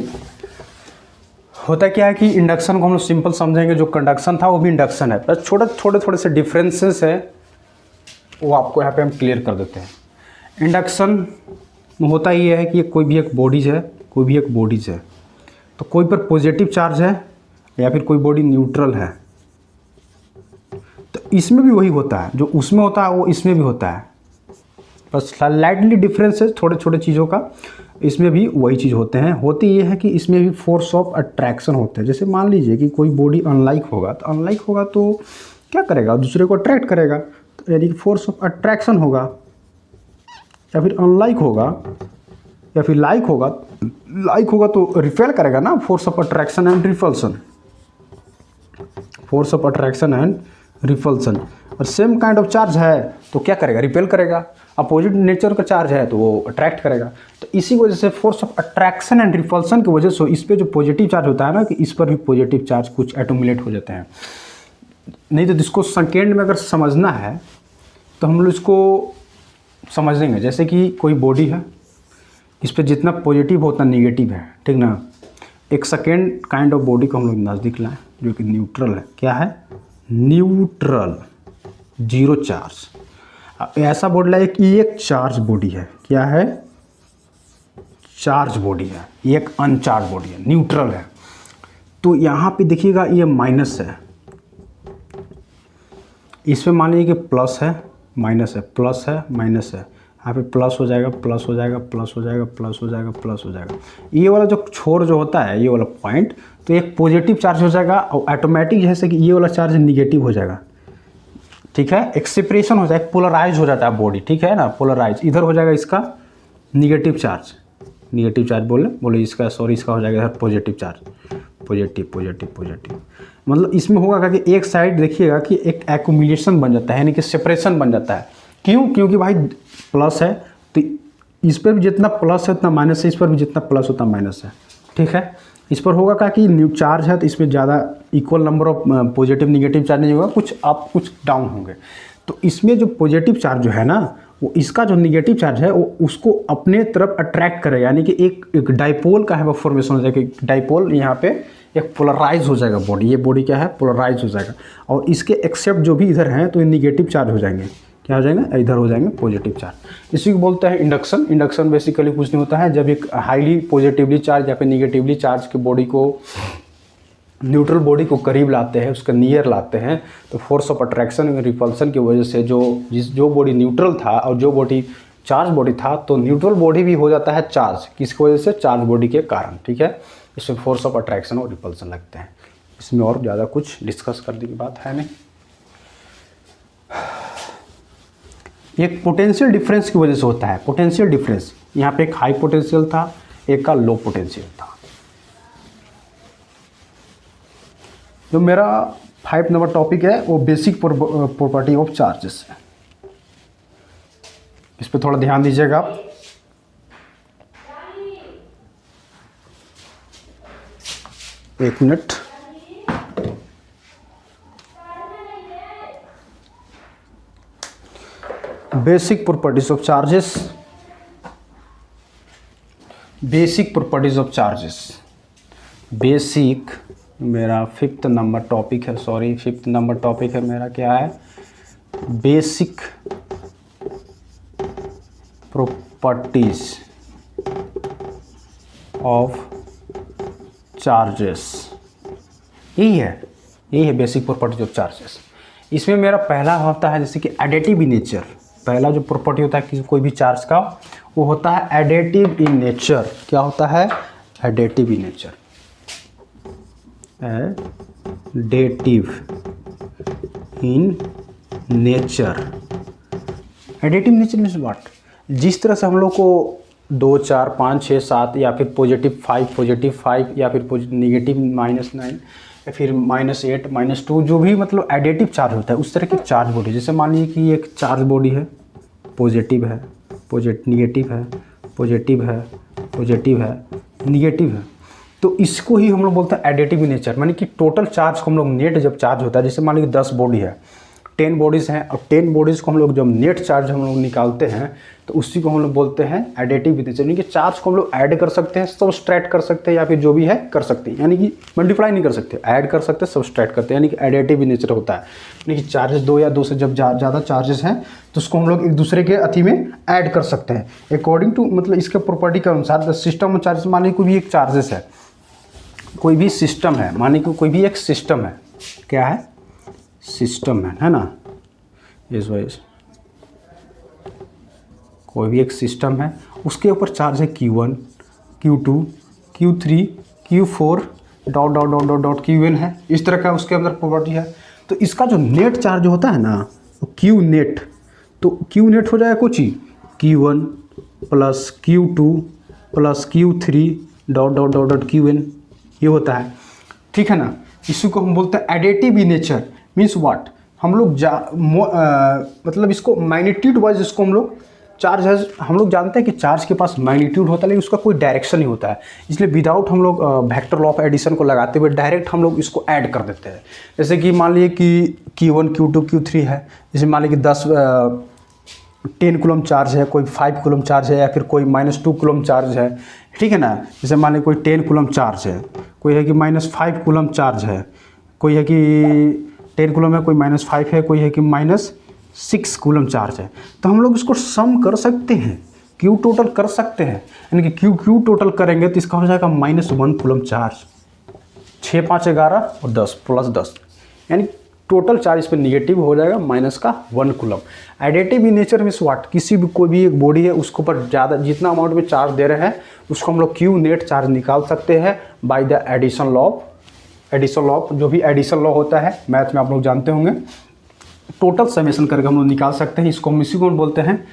Speaker 1: होता क्या है कि इंडक्शन को हम लोग सिंपल समझेंगे, जो कंडक्शन था वो भी इंडक्शन है, बस थोड़े से डिफरेंसेस है वो आपको यहाँ पे हम क्लियर कर देते हैं। इंडक्शन में होता ये है कि कोई भी एक बॉडीज है, तो कोई पर पॉजिटिव चार्ज है या फिर कोई बॉडी न्यूट्रल है, तो इसमें भी वही होता है जो उसमें होता है वो इसमें भी होता है, बस स्लाइटली डिफरेंस है छोटे चीज़ों का, इसमें भी वही चीज़ होते हैं। होती ये है कि इसमें भी फोर्स ऑफ अट्रैक्शन होते हैं। जैसे मान लीजिए कि कोई बॉडी अनलाइक होगा तो क्या करेगा? दूसरे को अट्रैक्ट करेगा, तो यानी कि फोर्स ऑफ अट्रैक्शन होगा, या फिर अनलाइक होगा या फिर लाइक होगा तो रिपेल करेगा ना, force of attraction and repulsion. और सेम काइंड ऑफ चार्ज है तो क्या करेगा? रिपेल करेगा। अपोजिट नेचर का चार्ज है तो वो अट्रैक्ट करेगा। तो इसी वजह से force of attraction and repulsion की वजह से इस पर जो पॉजिटिव चार्ज होता है ना, कि इस पर भी पॉजिटिव चार्ज कुछ एटोमुलेट हो जाते हैं। नहीं तो इसको सेकेंड में अगर समझना है तो हम लोग इसको समझेंगे। जैसे कि कोई बॉडी है, इस पर जितना पॉजिटिव होता नेगेटिव है, ठीक ना, एक सेकेंड काइंड ऑफ बॉडी को हम लोग नज़दीक लाएं जो कि न्यूट्रल है। क्या है? Neutral, zero charge. ऐसा बॉडी लाइए कि एक चार्ज बॉडी है। क्या है? चार्ज बॉडी है, एक अनचार्ज बॉडी है, न्यूट्रल है। तो यहाँ पे देखिएगा ये माइनस है, इसमें मान लीजिए कि प्लस है माइनस है, प्लस है माइनस है, यहाँ पे प्लस हो जाएगा, प्लस हो जाएगा, प्लस हो जाएगा, प्लस हो जाएगा, प्लस हो जाएगा। ये वाला जो छोर जो होता है, ये वाला पॉइंट, तो एक पॉजिटिव चार्ज हो जाएगा और ऑटोमेटिक जैसे कि ये वाला चार्ज निगेटिव हो जाएगा। ठीक है, एक सेपरेशन हो जाएगा, पोलराइज हो जाता है बॉडी। ठीक है ना, पोलराइज। इधर हो जाएगा इसका निगेटिव चार्ज, निगेटिव चार्ज बोले इसका, सॉरी, इसका हो जाएगा इधर positive charge, positive positive positive. मतलब इसमें होगा कि एक साइड देखिएगा कि एक एक्यूमुलेशन बन जाता है, यानी कि सेपरेशन बन जाता है। क्यों? क्योंकि भाई प्लस है तो इस पर भी जितना प्लस है उतना माइनस है, इस पर भी जितना प्लस उतना माइनस है। ठीक है, इस पर होगा क्या कि न्यू चार्ज है तो इसमें ज़्यादा equal number of positive negative charge नहीं होगा, कुछ अप कुछ डाउन होंगे। तो इसमें जो पॉजिटिव चार्ज जो है ना, वो इसका जो निगेटिव चार्ज है वो उसको अपने तरफ अट्रैक्ट करेगा, यानी कि एक डाइपोल का है वो फॉर्मेशन हो जाएगा। डाइपोल यहाँ पे एक पोलराइज हो जाएगा बॉडी, ये बॉडी क्या है? पोलराइज हो जाएगा। और इसके एक्सेप्ट जो भी इधर हैं तो ये निगेटिव चार्ज हो जाएंगे। क्या हो जाएंगे? इधर हो जाएंगे पॉजिटिव चार्ज। इसी को बोलते हैं इंडक्शन। इंडक्शन बेसिकली कुछ नहीं होता है, जब एक हाईली पॉजिटिवली चार्ज या फिर निगेटिवली चार्ज के बॉडी को, न्यूट्रल बॉडी को करीब लाते हैं, उसका नियर लाते हैं, तो फोर्स ऑफ अट्रैक्शन और रिपल्सन की वजह से जो बॉडी न्यूट्रल था और जो बॉडी चार्ज बॉडी था, तो न्यूट्रल बॉडी भी हो जाता है चार्ज। किसकी वजह से? चार्ज बॉडी के कारण। ठीक है, इसमें फोर्स ऑफ अट्रैक्शन और रिपल्सन लगते हैं। इसमें और ज़्यादा कुछ डिस्कस करने की बात है नहीं। एक पोटेंशियल डिफरेंस की वजह से होता है। पोटेंशियल डिफरेंस, यहाँ पे एक हाई पोटेंशियल था, एक का लो पोटेंशियल था। जो मेरा 5 नंबर टॉपिक है वो बेसिक प्रॉपर्टी ऑफ चार्जेस है। इस पर थोड़ा ध्यान दीजिएगा आप। एक minute. Basic properties of charges, basic properties of charges, basic मेरा 5th नंबर टॉपिक है, सॉरी 5th नंबर टॉपिक है मेरा। क्या है? बेसिक प्रॉपर्टीज ऑफ चार्जेस, यही है बेसिक प्रॉपर्टीज ऑफ चार्जेस। इसमें मेरा पहला होता है जैसे कि एडिटिव इन नेचर। पहला जो प्रॉपर्टी होता है किसी कोई भी चार्ज का, वो होता है एडिटिव इन नेचर। क्या होता है? Additive in nature. Additive in nature. Additive nature means what? जिस तरह से हम लोग को 2, 4, 5, 6, 7 या फिर पॉजिटिव 5 या फिर निगेटिव -9 या फिर -8 -2 जो भी मतलब एडिटिव चार्ज होता है, उस तरह की चार्ज बॉडी। जैसे मान लीजिए कि एक चार्ज बॉडी है, पॉजिटिव है, निगेटिव है, पॉजिटिव है, पॉजिटिव है, निगेटिव है, तो इसको ही हम लोग बोलते हैं एडिटिव इन नेचर। मानी कि टोटल चार्ज को हम लोग नेट जब चार्ज होता है, जैसे मान लीजिए 10 बॉडी है, 10 बॉडीज़ हैं, और 10 बॉडीज़ को हम लोग जब नेट चार्ज हम लोग निकालते हैं तो उसी को हम लोग बोलते हैं एडिटिव इन नेचर। यानी कि चार्ज को हम लोग ऐड कर सकते हैं, सब्सट्रैक्ट कर सकते हैं, या फिर जो भी है कर सकते हैं, यानी कि मल्टीप्लाई नहीं कर सकते, ऐड कर सकते हैं, सब्सट्रैक्ट करते हैं, यानी कि एडिटिव इन नेचर होता है। यानी कि चार्जेस 2 या 2 से जब ज़्यादा चार्जेस हैं तो उसको हम लोग एक दूसरे के अति में ऐड कर सकते हैं अकॉर्डिंग टू, मतलब इसके प्रॉपर्टी के अनुसार। सिस्टम ऑफ चार्जेस, मान लीजिए कोई भी एक चार्जेस है, कोई भी सिस्टम है, मानिए कि कोई भी एक सिस्टम है। क्या है? सिस्टम है ना, इस वजह से कोई भी एक सिस्टम है, उसके ऊपर चार्ज है Q1, Q2, Q3, Q4 dot dot dot dot dot Qn है। इस तरह का उसके अंदर प्रॉपर्टी है। तो इसका जो नेट चार्ज होता है ना, वो Q नेट, तो Q नेट हो जाएगा कुछ ही Q1 plus Q2 plus Q3 dot dot dot dot Qn, ये होता है। ठीक है ना, इसी को हम बोलते हैं additive in nature. Means what? हम लोग मतलब इसको मैग्नीट्यूड वाइज इसको हम लोग चार्ज है, हम लोग जानते हैं कि चार्ज के पास मैग्नीट्यूड होता है लेकिन उसका कोई डायरेक्शन नहीं होता है, इसलिए विदाउट हम लोग वेक्टर लॉ ऑफ एडिशन को लगाते हुए डायरेक्ट हम लोग इसको ऐड कर देते हैं। जैसे कि मान लीजिए कि Q1 Q2 Q3 है, जैसे मान लीजिए कि 10 कूलम चार्ज है, कोई 5 कूलम चार्ज है, या फिर कोई -2 कूलम चार्ज है, ठीक है ना। जैसे मान लीजिए कोई 10 कूलम चार्ज है, कोई है कि -5 कूलम चार्ज है, कोई है कि 10 कूलम है, कोई -5 है, कोई है कि -6 कूलम चार्ज है। तो हम लोग इसको सम कर सकते हैं, क्यू टोटल कर सकते हैं, यानी कि क्यू टोटल करेंगे तो इसका हो जाएगा -1 कूलम चार्ज। 6 5 11 और 10 + 10, यानी टोटल चार्ज इस पर निगेटिव हो जाएगा -1 coulomb. Additive in nature means what, किसी भी कोई भी एक बॉडी है उसके ऊपर ज़्यादा जितना अमाउंट में चार्ज दे रहे हैं उसको हम लोग क्यू नेट चार्ज निकाल सकते हैं बाय द एडिशन लॉ। जो भी एडिशन लॉ होता है मैथ में आप लोग जानते होंगे, टोटल समेशन करके हम लोग निकाल सकते हैं। इसको हम इसी को बोलते हैं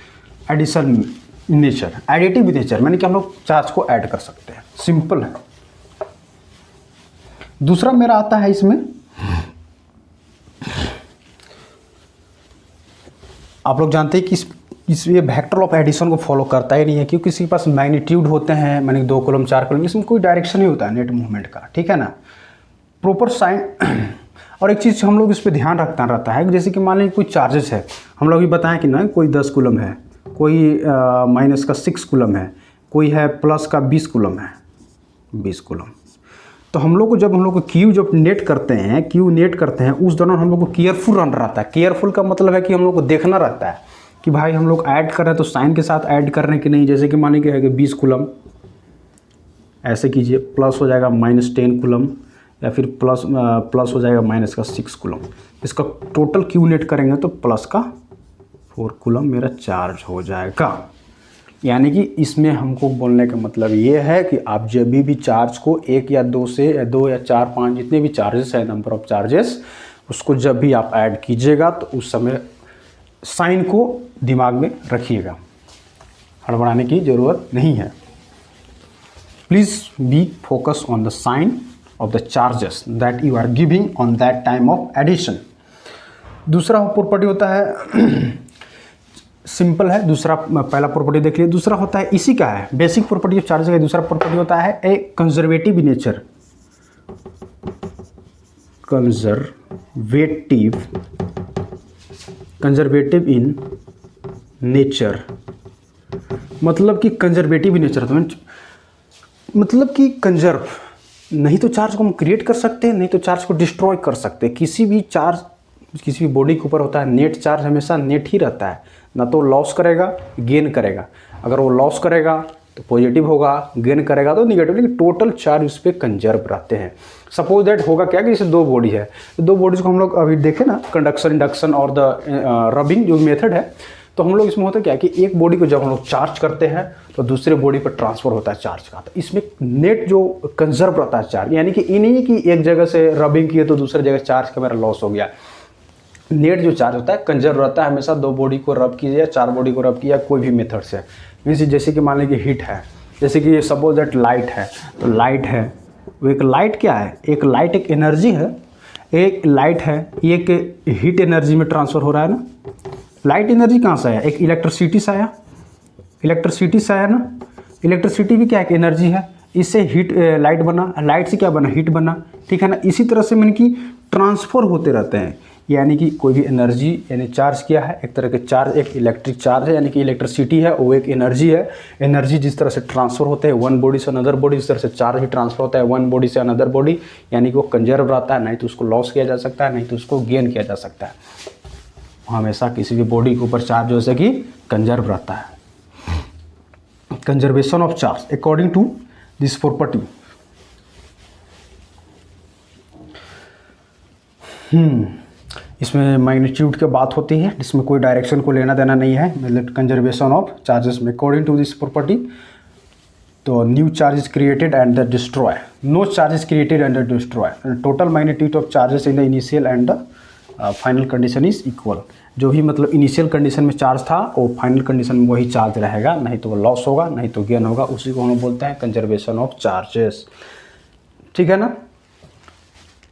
Speaker 1: एडिशन नेचर, एडिटिव नेचर, यानी कि हम लोग चार्ज को ऐड कर सकते हैं। सिंपल है। दूसरा मेरा आता है इसमें, आप लोग जानते हैं कि इस ये वेक्टर ऑफ एडिशन को फॉलो करता ही नहीं है, क्योंकि किसी के पास मैग्नीट्यूड होते हैं, मैंने 2 कॉलम 4 कॉलम, इसमें कोई डायरेक्शन नहीं होता है नेट मूवमेंट का, ठीक है ना। प्रॉपर साइन और एक चीज़ हम लोग इस पर ध्यान रखना रहता है, जैसे कि मान लीजिए कोई चार्जेस है, हम लोग भी बताएं कि ना कोई 10 कूलम है, कोई -6 कूलम है, कोई है +20 कूलम है, 20 कूलम। तो हम लोग को जब क्यू जब नेट करते हैं उस दौरान हम लोग को केयरफुल रहना रहता है। केयरफुल का मतलब है कि हम लोग को देखना रहता है कि भाई हम लोग ऐड कर रहे हैं तो साइन के साथ ऐड कर रहे हैं कि नहीं। जैसे कि मान लीजिए 20 कूलम, ऐसे कीजिए, प्लस हो जाएगा -10 कूलम, या फिर प्लस हो जाएगा -6 कूलम। इसका टोटल क्यू नेट करेंगे तो +4 कूलम मेरा चार्ज हो जाएगा। यानी कि इसमें हमको बोलने का मतलब ये है कि आप जब भी चार्ज को 1 या 2 से 2 या 4 5 जितने भी चार्जेस है, नंबर ऑफ चार्जेस, उसको जब भी आप ऐड कीजिएगा तो उस समय साइन को दिमाग में रखिएगा, हड़बड़ाने की ज़रूरत नहीं है। Please be focus on the sign of the charges that you are giving on that time of addition. दूसरा प्रॉपर्टी होता है सिंपल है, दूसरा पहला प्रॉपर्टी देख लिए। दूसरा होता है इसी का है बेसिक प्रॉपर्टी ऑफ चार्जेस का। दूसरा प्रॉपर्टी होता है a conservative in nature, conservative in nature, मतलब कि कंजर्वेटिव इन नेचर मतलब कि कंजर्व, नहीं तो चार्ज को हम क्रिएट कर सकते हैं, नहीं तो चार्ज को डिस्ट्रॉय कर सकते हैं। किसी भी बॉडी के ऊपर होता है नेट चार्ज, हमेशा नेट ही रहता है, ना तो लॉस करेगा गेन करेगा। अगर वो लॉस करेगा तो पॉजिटिव होगा, गेन करेगा तो निगेटिव, लेकिन टोटल चार्ज उस पर कंजर्व रहते हैं। सपोज दैट होगा क्या कि जैसे 2 बॉडी है, तो 2 बॉडीज को हम लोग अभी देखें ना, कंडक्शन, इंडक्शन और द रबिंग जो मेथड है, तो हम लोग इसमें होता है क्या कि एक बॉडी को जब हम लोग चार्ज करते हैं तो दूसरे बॉडी पर ट्रांसफर होता है चार्ज का। तो इसमें नेट जो कंजर्व रहता है चार्ज, यानी कि ये नहीं कि एक जगह से रबिंग किए तो दूसरी जगह चार्ज का मेरा लॉस हो गया। नेट जो चार्ज होता है कंजर्व रहता है हमेशा। 2 बॉडी को रब कीजिए या 4 बॉडी को रब किया, कोई भी मेथड से। मीन्स जैसे कि मान लीजिए हीट है, जैसे कि सपोज दैट लाइट है, तो लाइट है वो एक लाइट क्या है, एक लाइट एक एनर्जी है, एक लाइट है ये एक हीट एनर्जी में ट्रांसफ़र हो रहा है ना। लाइट एनर्जी कहाँ से आया, एक इलेक्ट्रिसिटी से आया, ना। इलेक्ट्रिसिटी भी क्या एक एनर्जी है, इससे हीट लाइट बना, लाइट से क्या बना, हीट बना, ठीक है ना। इसी तरह से मैंने कि ट्रांसफ़र होते रहते हैं, यानी कि कोई भी एनर्जी यानी चार्ज किया है, एक तरह के चार्ज, एक इलेक्ट्रिक चार्ज है, यानी कि इलेक्ट्रिसिटी है, वो एक एनर्जी है। एनर्जी जिस तरह से ट्रांसफ़र होते हैं वन बॉडी से अनदर बॉडी, इस तरह से चार्ज भी ट्रांसफ़र होता है वन बॉडी से अनदर बॉडी, यानी कि वो कंजर्व रहता है, नहीं तो उसको लॉस किया जा सकता है, नहीं तो उसको गेन किया जा सकता है। हमेशा किसी भी बॉडी के ऊपर चार्ज जैसे कि कंजर्व रहता है। Conservation of charge according to this property. इसमें मैग्नीट्यूड की बात होती है, जिसमें कोई डायरेक्शन को लेना देना नहीं है, मतलब कंजर्वेशन ऑफ चार्जेस में अकॉर्डिंग टू दिस प्रॉपर्टी। तो new charge is created and the destroy, no charge is created and the destroy, total magnitude of charges in the initial and the final condition is equal. जो भी मतलब initial condition में charge था वो final condition में वही charge रहेगा, नहीं तो वो लॉस होगा, नहीं तो गेन होगा। उसी को हम बोलते हैं कंजर्वेशन ऑफ चार्जेस, ठीक है ना।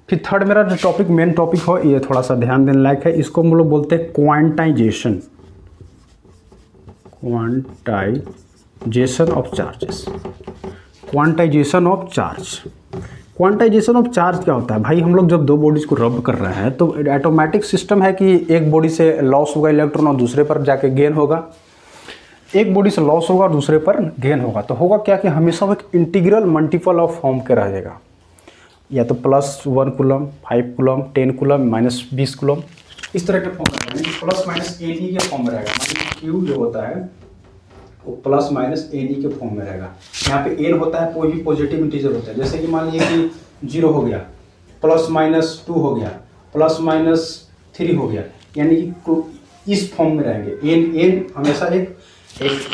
Speaker 1: फिर थर्ड मेरा जो टॉपिक मेन टॉपिक हो, ये थोड़ा सा ध्यान देने लायक है, इसको हम लोग बोलते हैं quantization, quantization of charges. Quantization of charge, quantization of charge क्या होता है भाई, हम लोग जब 2 बॉडीज़ को रब कर रहे हैं तो ऑटोमेटिक सिस्टम है कि एक बॉडी से लॉस होगा इलेक्ट्रॉन और दूसरे पर जाके गेन होगा। एक बॉडी से लॉस होगा और दूसरे पर गेन होगा, तो होगा क्या कि हमेशा वो एक इंटीग्रल मल्टीपल ऑफ फॉर्म के रहेगा, या तो +1 कूलम, 5 कूलम, 10 कूलम, -20 कूलम, इस तरह के फॉर्म में रहेगा, प्लस माइनस एन ई के फॉर्म में रहेगा। मतलब क्यू जो होता है वो प्लस माइनस एन ई के फॉर्म में रहेगा। यहाँ पे एन होता है कोई भी पॉजिटिव इंटीजर होता है, जैसे कि मान लीजिए कि 0 हो गया, +-2 हो गया, +-3 हो गया, यानी कि इस फॉर्म में रहेंगे। एन हमेशा एक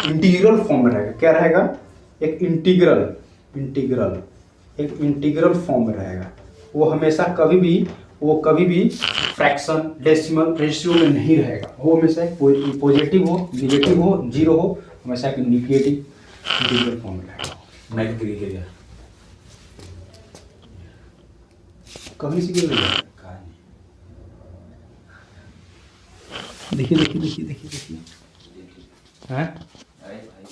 Speaker 1: इंटीग्रल फॉर्म में रहेगा। क्या रहेगा? एक इंटीग्रल फॉर्म में रहेगा। वो हमेशा कभी भी फ्रैक्शन, डेसिमल, रेशियो में नहीं रहेगा। वो हमेशा पॉजिटिव हो, निगेटिव हो, 0 हो, हमेशा एक निगेटिव इंटीग्रल फॉर्म में रहेगा।
Speaker 2: नेगेटिव
Speaker 1: कभी से क्यों नहीं? देखिए हैं?
Speaker 2: अरे भाई